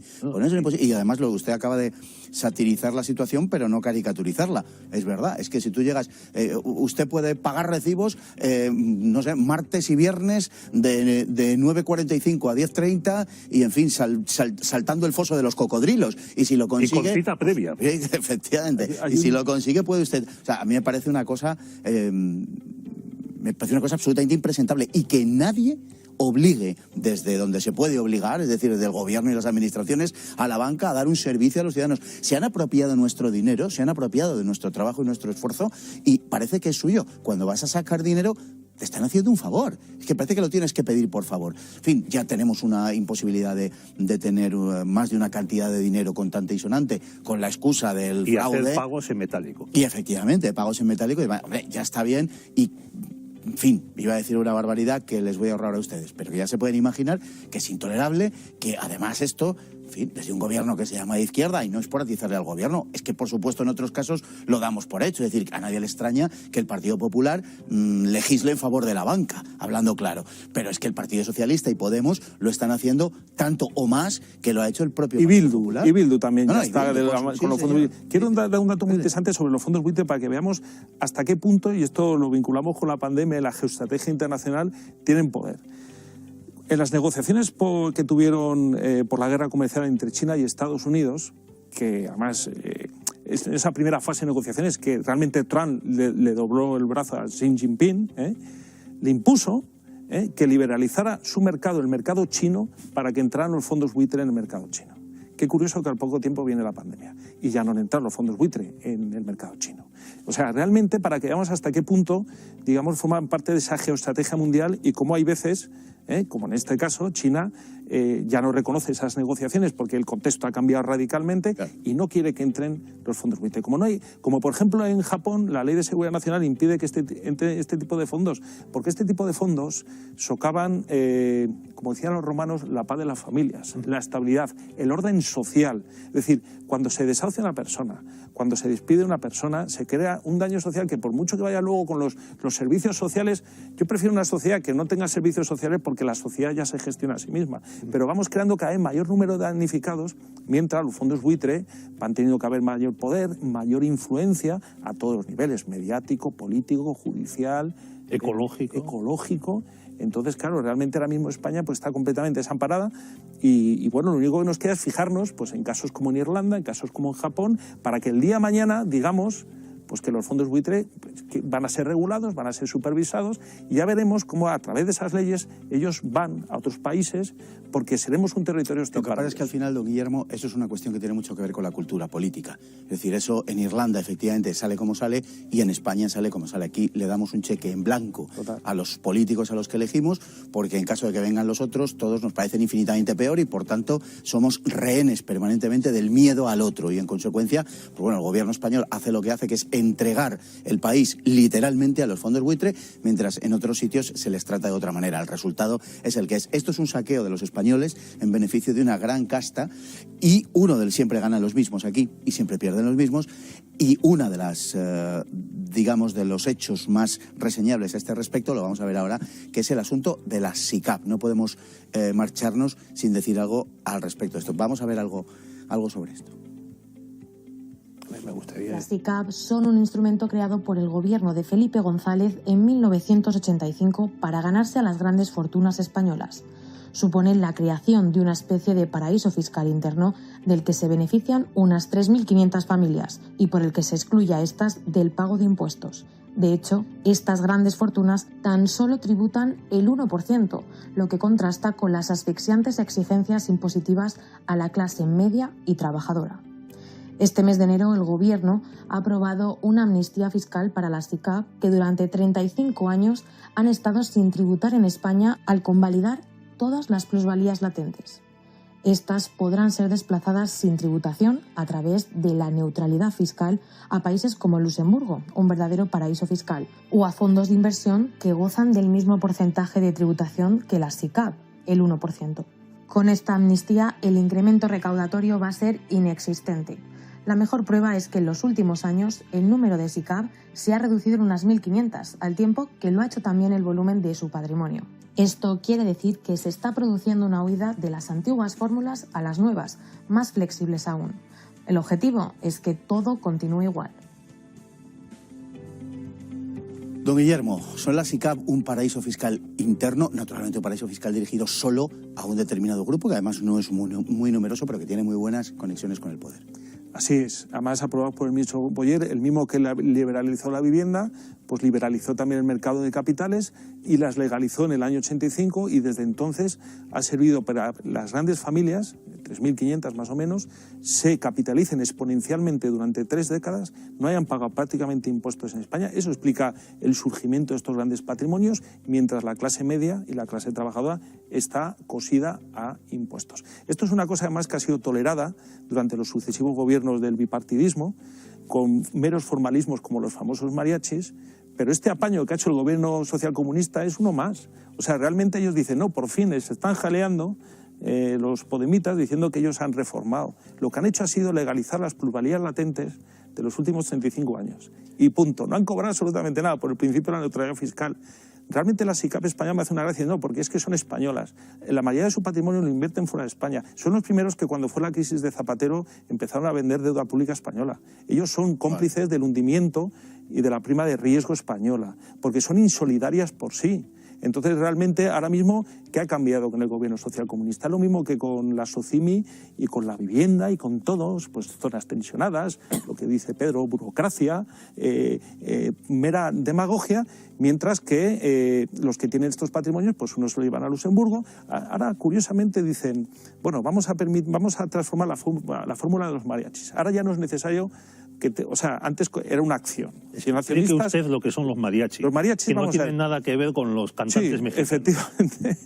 S1: Y además usted acaba de satirizar la situación, pero no caricaturizarla. Es verdad, es que si tú llegas, usted puede pagar recibos, no sé, martes y viernes de 9:45 a 10:30 y, en fin, saltando el foso de los cocodrilos. Y si lo consigue...
S4: Y con cita previa.
S1: Efectivamente. Y si lo consigue, puede usted... O sea, a mí me parece una cosa... absolutamente impresentable, y que nadie obligue, desde donde se puede obligar, es decir, desde el gobierno y las administraciones, a la banca a dar un servicio a los ciudadanos. Se han apropiado nuestro dinero, se han apropiado de nuestro trabajo y nuestro esfuerzo, y parece que es suyo. Cuando vas a sacar dinero, te están haciendo un favor. Es que parece que lo tienes que pedir por favor. En fin, ya tenemos una imposibilidad de tener más de una cantidad de dinero contante y sonante, con la excusa del fraude.
S4: Y hacer pagos en metálico.
S1: Y efectivamente, pagos en metálico, y, hombre, ya está bien. Y, en fin, iba a decir una barbaridad que les voy a ahorrar a ustedes, pero que ya se pueden imaginar que es intolerable, que además esto en fin, desde un gobierno que se llama de izquierda, y no es por atizarle al gobierno, es que por supuesto en otros casos lo damos por hecho, es decir, a nadie le extraña que el Partido Popular legisle en favor de la banca, hablando claro, pero es que el Partido Socialista y Podemos lo están haciendo tanto o más que lo ha hecho el propio Partido Popular.
S3: Y Bildu también
S1: No,
S3: está
S1: Bildu,
S3: con los fondos buitre. Quiero dar un dato muy interesante sobre los fondos buitre para que veamos hasta qué punto, y esto lo vinculamos con la pandemia y la geoestrategia internacional, tienen poder. En las negociaciones que tuvieron por la guerra comercial entre China y Estados Unidos, que además en esa primera fase de negociaciones que realmente Trump le dobló el brazo a Xi Jinping, le impuso que liberalizara su mercado, el mercado chino, para que entraran los fondos buitre en el mercado chino. Qué curioso que al poco tiempo viene la pandemia y ya no han entrado los fondos buitre en el mercado chino. O sea, realmente para que veamos hasta qué punto, digamos, forman parte de esa geoestrategia mundial y cómo hay veces, como en este caso, China ya no reconoce esas negociaciones porque el contexto ha cambiado radicalmente, claro, y no quiere que entren los fondos buitre. Como por ejemplo en Japón, la Ley de Seguridad Nacional impide que entre este tipo de fondos, porque este tipo de fondos socavan, como decían los romanos, la paz de las familias, la estabilidad, el orden social. Es decir, cuando se desahucia una persona, cuando se despide una persona, se crea un daño social que por mucho que vaya luego con los servicios sociales, yo prefiero una sociedad que no tenga servicios sociales porque la sociedad ya se gestiona a sí misma. Pero vamos creando cada vez mayor número de damnificados, mientras los fondos buitre van teniendo que haber mayor poder, mayor influencia a todos los niveles, mediático, político, judicial, ecológico. Entonces, claro, realmente ahora mismo España pues está completamente desamparada y bueno, lo único que nos queda es fijarnos pues en casos como en Irlanda, en casos como en Japón, para que el día de mañana digamos pues que los fondos buitre pues, que van a ser regulados, van a ser supervisados, y ya veremos cómo a través de esas leyes ellos van a otros países, porque seremos un territorio hostil.
S1: Lo que pasa es que al final, don Guillermo, eso es una cuestión que tiene mucho que ver con la cultura política. Es decir, eso en Irlanda efectivamente sale como sale y en España sale como sale. Aquí le damos un cheque en blanco a los políticos a los que elegimos, porque en caso de que vengan los otros, todos nos parecen infinitamente peor y por tanto somos rehenes permanentemente del miedo al otro, y en consecuencia, pues bueno, el gobierno español hace lo que hace, que es entregar el país literalmente a los fondos buitre, mientras en otros sitios se les trata de otra manera. El resultado es el que es. Esto es un saqueo de los españoles en beneficio de una gran casta, y siempre ganan los mismos aquí y siempre pierden los mismos, y una de las, digamos, de los hechos más reseñables a este respecto, lo vamos a ver ahora, que es el asunto de la SICAV. No podemos marcharnos sin decir algo al respecto de esto. Vamos a ver algo sobre esto.
S4: Me gustaría.
S2: Las SICAV son un instrumento creado por el gobierno de Felipe González en 1985 para ganarse a las grandes fortunas españolas. Suponen la creación de una especie de paraíso fiscal interno del que se benefician unas 3.500 familias y por el que se excluye a estas del pago de impuestos. De hecho, estas grandes fortunas tan solo tributan el 1%, lo que contrasta con las asfixiantes exigencias impositivas a la clase media y trabajadora. Este mes de enero el Gobierno ha aprobado una amnistía fiscal para las SICAV que durante 35 años han estado sin tributar en España al convalidar todas las plusvalías latentes. Estas podrán ser desplazadas sin tributación a través de la neutralidad fiscal a países como Luxemburgo, un verdadero paraíso fiscal, o a fondos de inversión que gozan del mismo porcentaje de tributación que las SICAV, el 1%. Con esta amnistía el incremento recaudatorio va a ser inexistente. La mejor prueba es que en los últimos años el número de SICAV se ha reducido en unas 1.500, al tiempo que lo ha hecho también el volumen de su patrimonio. Esto quiere decir que se está produciendo una huida de las antiguas fórmulas a las nuevas, más flexibles aún. El objetivo es que todo continúe igual.
S1: Don Guillermo, ¿son las SICAV un paraíso fiscal interno? Naturalmente un paraíso fiscal dirigido solo a un determinado grupo, que además no es muy numeroso, pero que tiene muy buenas conexiones con el poder.
S3: Así es, además aprobado por el ministro Boyer, el mismo que liberalizó la vivienda, pues liberalizó también el mercado de capitales y las legalizó en el año 85, y desde entonces ha servido para las grandes familias, 3.500 más o menos, se capitalicen exponencialmente durante 3 décadas, no hayan pagado prácticamente impuestos en España. Eso explica el surgimiento de estos grandes patrimonios, mientras la clase media y la clase trabajadora está cosida a impuestos. Esto es una cosa además que ha sido tolerada durante los sucesivos gobiernos del bipartidismo, con meros formalismos como los famosos mariachis, pero este apaño que ha hecho el gobierno socialcomunista es uno más. O sea, realmente ellos dicen, no, por fin se están jaleando los podemitas diciendo que ellos han reformado. Lo que han hecho ha sido legalizar las plusvalías latentes de los últimos 35 años. Y punto. No han cobrado absolutamente nada por el principio de la neutralidad fiscal. Realmente la SICAP española me hace una gracia, no, porque es que son españolas. La mayoría de su patrimonio lo invierten fuera de España. Son los primeros que cuando fue la crisis de Zapatero empezaron a vender deuda pública española. Ellos son cómplices del hundimiento y de la prima de riesgo española, porque son insolidarias por sí. Entonces, realmente, ahora mismo, ¿qué ha cambiado con el gobierno social comunista? Lo mismo que con la SOCIMI y con la vivienda y con todos, pues zonas tensionadas, lo que dice Pedro, burocracia, mera demagogia, mientras que los que tienen estos patrimonios, pues unos se lo llevan a Luxemburgo. Ahora, curiosamente, dicen, bueno, vamos a transformar la fórmula de los mariachis. Ahora ya no es necesario o sea, antes era una acción.
S4: Explique usted lo que son los mariachis.
S3: Los mariachis,
S4: que no tienen nada que ver con los cantantes mexicanos.
S3: Efectivamente.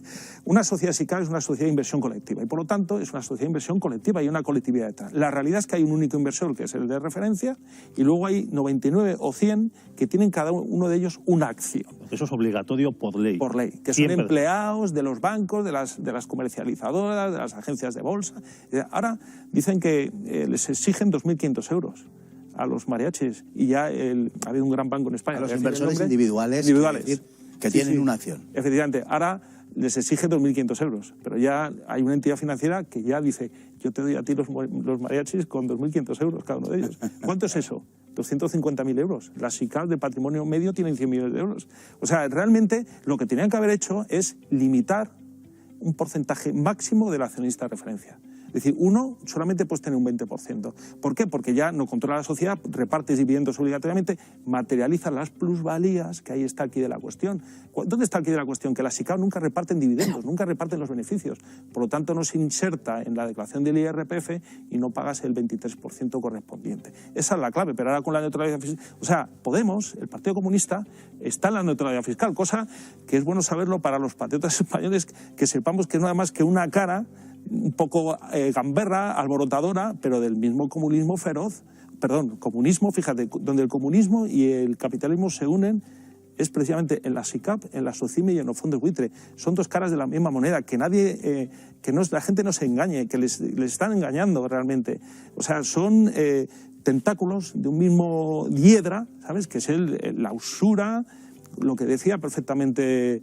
S3: Una sociedad SICAP es una sociedad de inversión colectiva y, por lo tanto, es una sociedad de inversión colectiva y una colectividad detrás. La realidad es que hay un único inversor, que es el de referencia, y luego hay 99 o 100 que tienen cada uno de ellos una acción.
S4: Eso es obligatorio por ley.
S3: Por ley, que
S4: Siempre.
S3: son empleados de los bancos, de las comercializadoras, de las agencias de bolsa. Ahora dicen que les exigen 2.500 euros a los mariachis, y ya ha habido un gran banco en España.
S1: A los inversores individuales que tienen una acción.
S3: Efectivamente, ahora les exige 2.500 euros, pero ya hay una entidad financiera que ya dice, yo te doy a ti los mariachis con 2.500 euros cada uno de ellos. ¿Cuánto es eso? 250.000 euros. Las SICAP de patrimonio medio tienen 100 millones de euros. O sea, realmente lo que tenían que haber hecho es limitar un porcentaje máximo del accionista de referencia. Es decir, uno solamente puede tener un 20%. ¿Por qué? Porque ya no controla la sociedad, repartes dividendos obligatoriamente, materializa las plusvalías, que ahí está el quid de la cuestión. ¿Dónde está el quid de la cuestión? Que las SICAP nunca reparten dividendos, nunca reparten los beneficios. Por lo tanto, no se inserta en la declaración del IRPF y no pagas el 23% correspondiente. Esa es la clave, pero ahora con la neutralidad fiscal... O sea, Podemos, el Partido Comunista, está en la neutralidad fiscal, cosa que es bueno saberlo para los patriotas españoles, que sepamos que no es nada más que una cara un poco gamberra, alborotadora, pero del mismo comunismo feroz. Perdón, comunismo, fíjate, donde el comunismo y el capitalismo se unen es precisamente en la SICAP, en la SOCIMI y en los fondos buitre. Son dos caras de la misma moneda, que nadie, la gente no se engañe, que les están engañando realmente. O sea, son tentáculos de un mismo hiedra, ¿sabes? Que es la usura, lo que decía perfectamente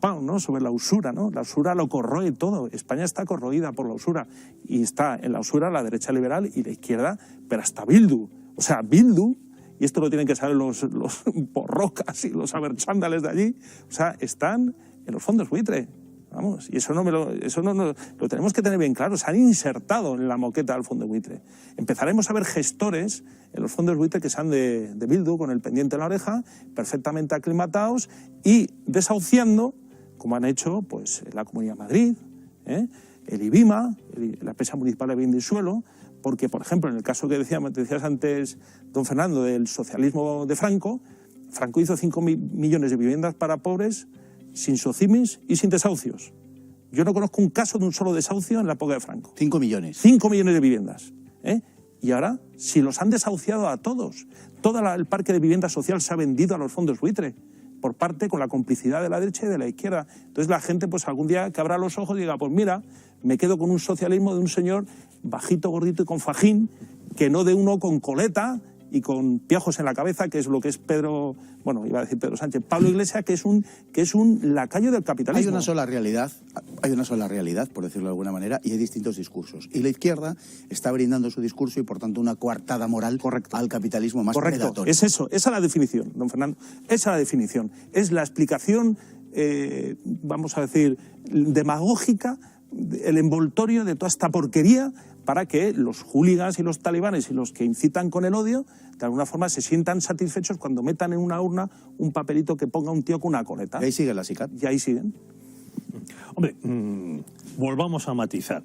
S3: Pound, ¿no? Sobre la usura, ¿no? La usura lo corroe todo. España está corroída por la usura. Y está en la usura la derecha liberal y la izquierda, pero hasta Bildu. O sea, Bildu, y esto lo tienen que saber los porrocas y los aberchándales de allí, o sea, están en los fondos buitre. Vamos, y eso no lo tenemos que tener bien claro. Se han insertado en la moqueta del fondo buitre. Empezaremos a ver gestores en los fondos buitre que sean de Bildu, con el pendiente en la oreja, perfectamente aclimatados y desahuciando, como han hecho pues la Comunidad de Madrid, el IBIMA, la empresa municipal de bien de suelo, porque, por ejemplo, en el caso que decías antes, don Fernando, del socialismo de Franco hizo 5 millones de viviendas para pobres sin SOCIMIs y sin desahucios. Yo no conozco un caso de un solo desahucio en la época de Franco.
S1: 5 millones.
S3: 5 millones de viviendas. Y ahora, si los han desahuciado a todos, todo el parque de vivienda social se ha vendido a los fondos buitre, por parte con la complicidad de la derecha y de la izquierda. Entonces la gente, pues algún día que abra los ojos y diga, pues mira, me quedo con un socialismo de un señor bajito, gordito y con fajín, que no de uno con coleta y con piojos en la cabeza, que es lo que es Pablo Iglesias, que es un lacayo del capitalismo.
S1: Hay una sola realidad, por decirlo de alguna manera, y hay distintos discursos. Y la izquierda está brindando su discurso y, por tanto, una coartada moral al capitalismo más predatorio.
S3: Es eso, esa es la definición, don Fernando, esa es la definición. Es la explicación, vamos a decir, demagógica, el envoltorio de toda esta porquería, para que los hooligans y los talibanes y los que incitan con el odio, de alguna forma se sientan satisfechos cuando metan en una urna un papelito que ponga un tío con una coleta.
S1: Y ahí sigue la SICAP.
S3: Y ahí siguen.
S4: Hombre, volvamos a matizar.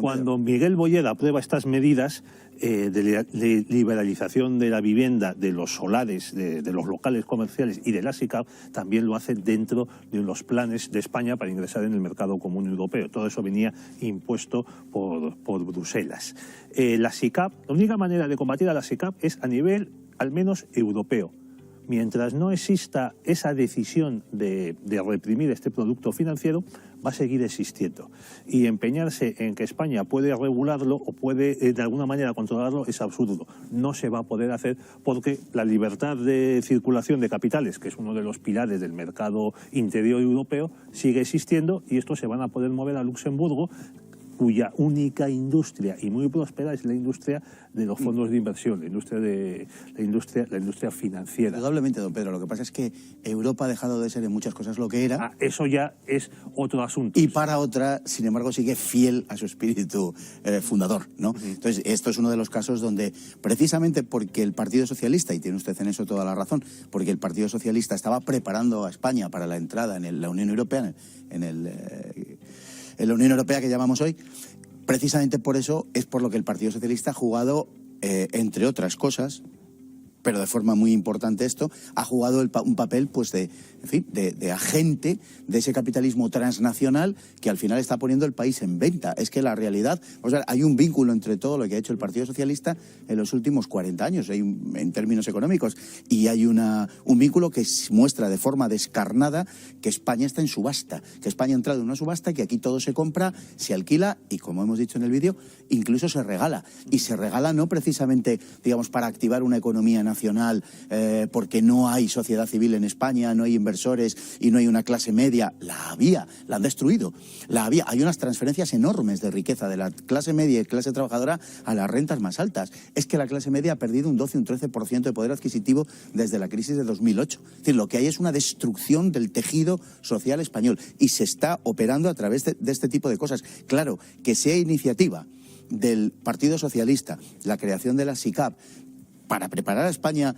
S4: Cuando Miguel Boyer aprueba estas medidas de liberalización de la vivienda, de los solares, de los locales comerciales y de la SICAP, también lo hace dentro de los planes de España para ingresar en el mercado común europeo. Todo eso venía impuesto por Bruselas. La SICAP, la única manera de combatir a la SICAP es a nivel, al menos, europeo. mientras no exista esa decisión de reprimir este producto financiero, va a seguir existiendo. Y empeñarse en que España puede regularlo o puede de alguna manera controlarlo es absurdo. No se va a poder hacer porque la libertad de circulación de capitales, que es uno de los pilares del mercado interior europeo, sigue existiendo y estos se van a poder mover a Luxemburgo, cuya única industria y muy próspera es la industria de los fondos de inversión, la industria financiera.
S1: Indudablemente, don Pedro, lo que pasa es que Europa ha dejado de ser en muchas cosas lo que era.
S4: Eso ya es otro asunto.
S1: Y para otra, sin embargo, sigue fiel a su espíritu fundador, ¿no? Entonces, esto es uno de los casos donde, precisamente porque el Partido Socialista, y tiene usted en eso toda la razón, porque el Partido Socialista estaba preparando a España para la entrada en la Unión Europea, en la Unión Europea que llamamos hoy, precisamente por eso es por lo que el Partido Socialista ha jugado, entre otras cosas, pero de forma muy importante esto, ha jugado un papel pues de agente de ese capitalismo transnacional que al final está poniendo el país en venta. Es que la realidad, o sea, hay un vínculo entre todo lo que ha hecho el Partido Socialista en los últimos 40 años, en términos económicos, y hay un vínculo que muestra de forma descarnada que España está en subasta, que España ha entrado en una subasta, que aquí todo se compra, se alquila y, como hemos dicho en el vídeo, incluso se regala. Y se regala no precisamente, digamos, para activar una economía nacional, porque no hay sociedad civil en España, no hay inversores y no hay una clase media. La han destruido. Hay unas transferencias enormes de riqueza de la clase media y clase trabajadora a las rentas más altas. Es que la clase media ha perdido un 12 o un 13% de poder adquisitivo desde la crisis de 2008. Es decir, lo que hay es una destrucción del tejido social español y se está operando a través de este tipo de cosas. Claro, que sea iniciativa del Partido Socialista la creación de la SICAP para preparar a España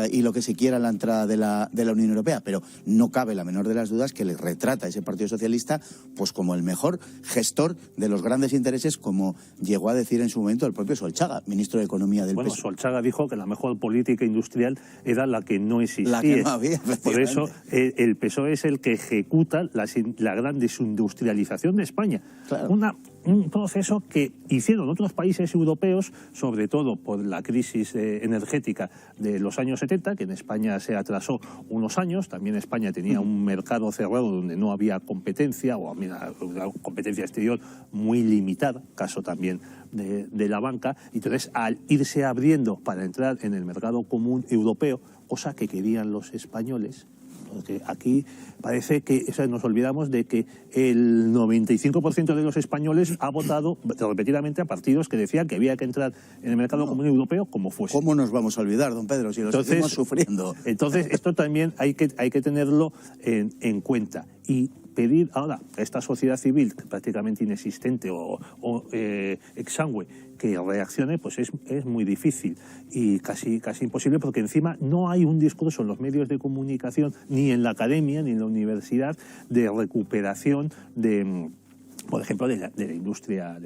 S1: y lo que se quiera la entrada de la Unión Europea, pero no cabe la menor de las dudas que le retrata a ese Partido Socialista pues como el mejor gestor de los grandes intereses, como llegó a decir en su momento el propio Solchaga, ministro de Economía del PSOE.
S4: Solchaga dijo que la mejor política industrial era la que no existía.
S1: La que no había,
S4: por eso el PSOE es el que ejecuta la gran desindustrialización de España.
S1: Claro.
S4: Un proceso que hicieron otros países europeos, sobre todo por la crisis energética de los años 70, que en España se atrasó unos años. También España tenía un mercado cerrado donde no había competencia, o una competencia exterior muy limitada, caso también de la banca. Entonces, al irse abriendo para entrar en el mercado común europeo, cosa que querían los españoles, porque aquí parece que nos olvidamos de que el 95% de los españoles ha votado repetidamente a partidos que decían que había que entrar en el mercado común europeo como fuese.
S1: ¿Cómo nos vamos a olvidar, don Pedro, si lo seguimos sufriendo?
S4: Entonces, esto también hay que tenerlo en cuenta. Y pedir ahora a esta sociedad civil prácticamente inexistente o exangüe que reaccione, pues es muy difícil y casi imposible, porque encima no hay un discurso en los medios de comunicación, ni en la academia, ni en la universidad, de recuperación por ejemplo, de la industria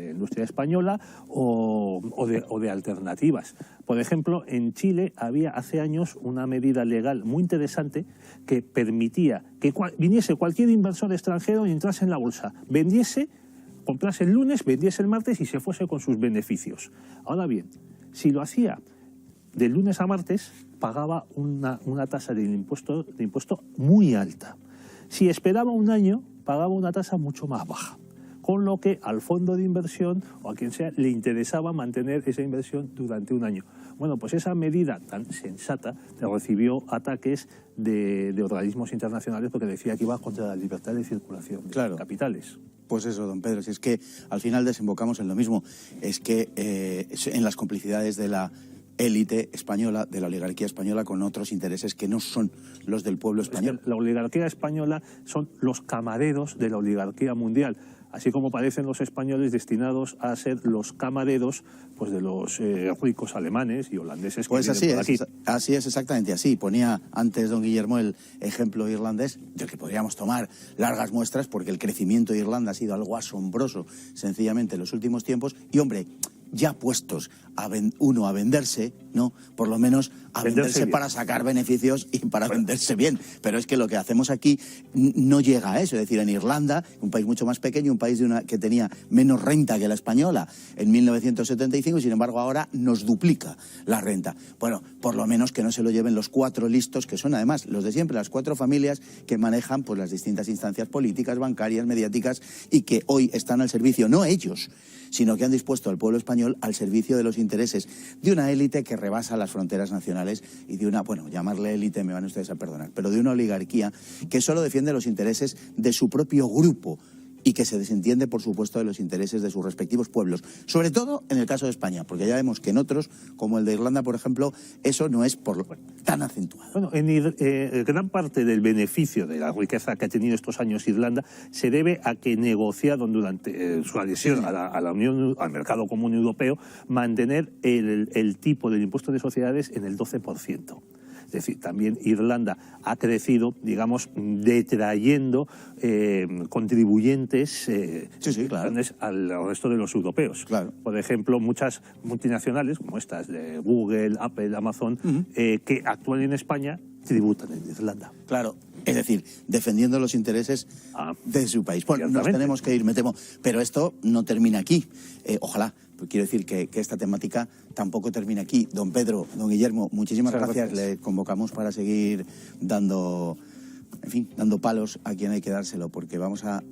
S4: española o de alternativas. Por ejemplo, en Chile había hace años una medida legal muy interesante que permitía que viniese cualquier inversor extranjero y entrase en la bolsa, comprase el lunes, vendiese el martes y se fuese con sus beneficios. Ahora bien, si lo hacía de lunes a martes, pagaba una tasa de impuesto muy alta. Si esperaba un año, pagaba una tasa mucho más baja. Con lo que al fondo de inversión o a quien sea le interesaba mantener esa inversión durante un año. Bueno, pues esa medida tan sensata recibió ataques de organismos internacionales porque decía que iba contra la libertad de circulación de capitales.
S1: Pues eso, don Pedro, si es que al final desembocamos en lo mismo. Es que en las complicidades de la élite española, de la oligarquía española, con otros intereses que no son los del pueblo español.
S4: Es que la oligarquía española son los camareros de la oligarquía mundial, así como parecen los españoles destinados a ser los camareros pues de los ricos alemanes y holandeses.
S1: Pues así es, exactamente así. Ponía antes don Guillermo el ejemplo irlandés, del que podríamos tomar largas muestras, porque el crecimiento de Irlanda ha sido algo asombroso, sencillamente, en los últimos tiempos. Y, hombre, ya puestos a venderse, ¿no? Por lo menos a venderse para sacar beneficios y para venderse bien. Pero es que lo que hacemos aquí no llega a eso. Es decir, en Irlanda, un país mucho más pequeño, un país que tenía menos renta que la española en 1975, y sin embargo ahora nos duplica la renta. Bueno, por lo menos que no se lo lleven los 4 listos, que son además los de siempre, las 4 familias que manejan pues las distintas instancias políticas, bancarias, mediáticas, y que hoy están al servicio, no ellos, sino que han dispuesto al pueblo español al servicio de los intereses de una élite que rebasa las fronteras nacionales y de una, bueno, llamarle élite me van ustedes a perdonar, pero de una oligarquía que solo defiende los intereses de su propio grupo y que se desentiende, por supuesto, de los intereses de sus respectivos pueblos, sobre todo en el caso de España, porque ya vemos que en otros, como el de Irlanda, por ejemplo, eso no es tan acentuado.
S4: Bueno, gran parte del beneficio de la riqueza que ha tenido estos años Irlanda se debe a que negociaron durante su adhesión a la Unión, al mercado común europeo, mantener el tipo del impuesto de sociedades en el 12%. Es decir, también Irlanda ha crecido, digamos, detrayendo contribuyentes grandes al resto de los europeos.
S1: Claro.
S4: Por ejemplo, muchas multinacionales, como estas de Google, Apple, Amazon, que actúan en España, tributan en Irlanda.
S1: Claro, es decir, defendiendo los intereses de su país. Bueno, nos tenemos que ir, me temo, pero esto no termina aquí. Ojalá. Quiero decir que esta temática tampoco termina aquí. Don Pedro, don Guillermo, muchísimas gracias. Le convocamos para seguir dando palos a quien hay que dárselo, porque vamos a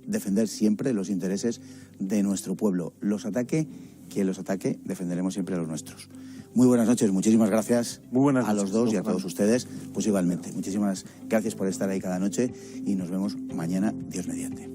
S1: defender siempre los intereses de nuestro pueblo. Quien los ataque, defenderemos siempre a los nuestros. Muy buenas noches, muchísimas gracias a los dos y a todos ustedes, pues igualmente. Muchísimas gracias por estar ahí cada noche y nos vemos mañana, Dios mediante.